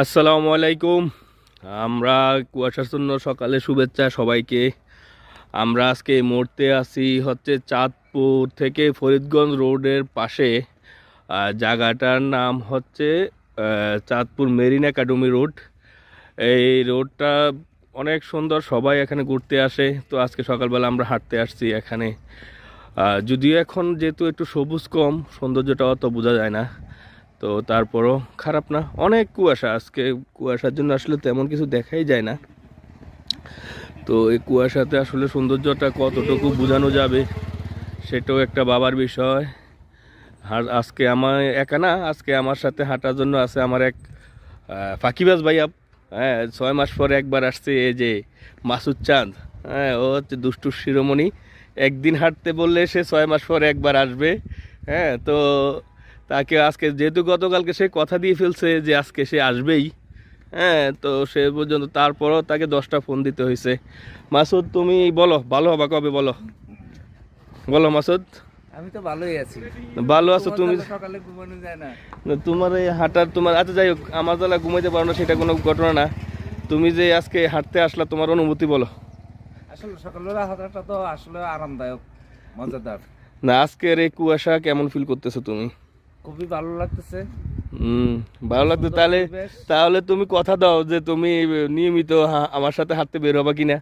আসসালামু আলাইকুম। আমরা কুয়াশাচ্ছন্ন সকালে শুভেচ্ছা সবাইকে। আমরা আজকে এই মুহূর্তে আছি হচ্ছে চাঁদপুর থেকে ফরিদগঞ্জ রোডের পাশে। জায়গাটার নাম হচ্ছে চাঁদপুর মেরিন একাডেমি রোড। এই রোডটা অনেক সুন্দর, সবাই এখানে ঘুরতে আসে। তো আজকে সকালবেলা আমরা হাঁটতে আসছি এখানে। যদিও এখন যেহেতু একটু সবুজ কম, সৌন্দর্যটা অত বোঝা যায় না, তো তারপরও খারাপ না। অনেক কুয়াশা আজকে, কুয়াশার জন্য আসলে তেমন কিছু দেখাই যায় না। তো এই কুয়াশাতে আসলে সৌন্দর্যটা কতটুকু বোঝানো যাবে সেটাও একটা ভাবার বিষয়। আর আজকে আমার একা না, আজকে আমার সাথে হাঁটার জন্য আছে আমার এক ফাঁকিবাজ ভাইয়া। হ্যাঁ, 6 মাস পরে একবার আসছে, এই যে মাসুদ চাঁদ। হ্যাঁ, ও হচ্ছে দুষ্টুর শিরোমণি। একদিন হাঁটতে বললে সে 6 মাস পরে একবার আসবে। হ্যাঁ, তো তাকে আজকে যেহেতু গতকালকে সে কথা দিয়ে ফেলছে যে আজকে সে আসবেই। হ্যাঁ, তো সে পর্যন্ত তারপরও তাকে 10টা ফোন দিতে হয়েছে। মাসুদ, তুমি বলো, ভালো হবে কবে? বলো বলো মাসুদ। আমি তো ভালোই আছি। ভালো আছো তুমি? সকালে ঘুমানো যায় না। না, তোমার এই হাঁটার তোমার আচ্ছা যাই হোক, আমার জ্বালা ঘুমাইতে পারো না সেটা কোনো ঘটনা না। তুমি যে আজকে হাঁটতে আসলা, তোমার অনুভূতি বলো। আসলে সকালবেলা হাঁটাটা তো আসলে আরামদায়ক, মজাদার। না, আজকের এই কুয়াশা কেমন ফিল করতেছো তুমি? খুবই ভালো লাগতেছে। হুম, ভালো লাগতো। সুন্দর তাহলে পরিবেশ। তাহলে তুমি কথা দাও যে তুমি নিয়মিত আমার সাথে হাঁটতে বের হবা কিনা।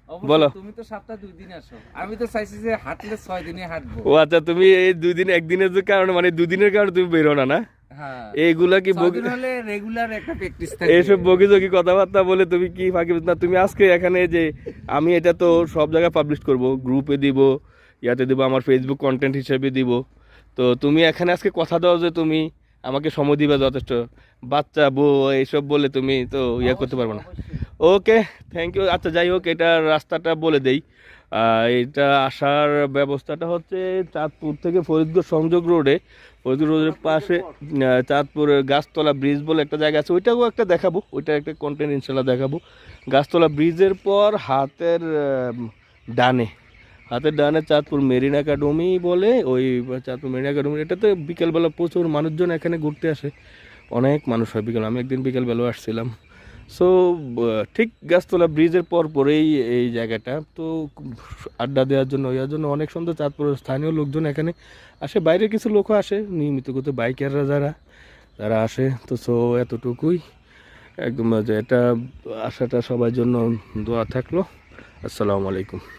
অবশ্যই, বলো। তুমি তো সপ্তাহে 2 দিন আসো, আমি তো চাইছি যে হাঁটলে 6 দিনে হাঁটবো। ও আচ্ছা, তুমি এই 2 দিন, একদিনের যে কারণে, মানে 2 দিনের কারণে তুমি বেরো না, না? হ্যাঁ, এইগুলা কি 6 দিন হলে রেগুলার একটা প্র্যাকটিস থাকে। এইসব বগিজগি কথাবার্তা বলে তুমি কি ফাঁকি না? তুমি আজকে এখানে যে আমি এটা তো সব জায়গায় পাবলিশ করব, গ্রুপে দিব, ইয়াতে দিব, আমার ফেসবুক কন্টেন্ট হিসেবে দিব। তো তুমি এখানে আজকে কথা দাও যে তুমি আমাকে সময় দিবে যথেষ্ট। বাচ্চা বউ এইসব বলে তুমি তো ইয়া করতে অবশ্যই, পারবে না। অবশ্যই। ওকে, থ্যাংক ইউ। আচ্ছা যাই হোক, এটা রাস্তাটা বলে দেই। এটা আসার ব্যবস্থাটা হচ্ছে চাঁদপুর থেকে ফরিদগঞ্জ সংযোগ রোডে, ফরিদগঞ্জ রোডের পাশে চাঁদপুরের গাছতলা ব্রিজ বলে একটা জায়গা আছে, ওইটাও একটা দেখাবো, ওইটা একটা কন্টেন্ট ইনশাল্লাহ দেখাবো। গাছতলা ব্রিজের পর ডানে হাতের ডানে চাঁদপুর মেরিন একাডেমি বলে, ওই চাঁদপুর মেরিন একাডেমি। এটাতে বিকেলবেলা প্রচুর মানুষজন এখানে ঘুরতে আসে, অনেক মানুষ হয় বিকেল। আমি একদিন বিকেলবেলাও আসছিলাম। সো ঠিক গাছতলা ব্রিজের পর পরেই এই জায়গাটা। তো আড্ডা দেওয়ার জন্য, ইয়ার জন্য অনেক সুন্দর। চাঁদপুরের স্থানীয় লোকজন এখানে আসে, বাইরের কিছু লোকও আসে নিয়মিত করতে, বাইকাররা যারা তারা আসে। তো সো এতটুকুই একদম, যে এটা আসাটা সবার জন্য দোয়া থাকলো। আসসালামু আলাইকুম।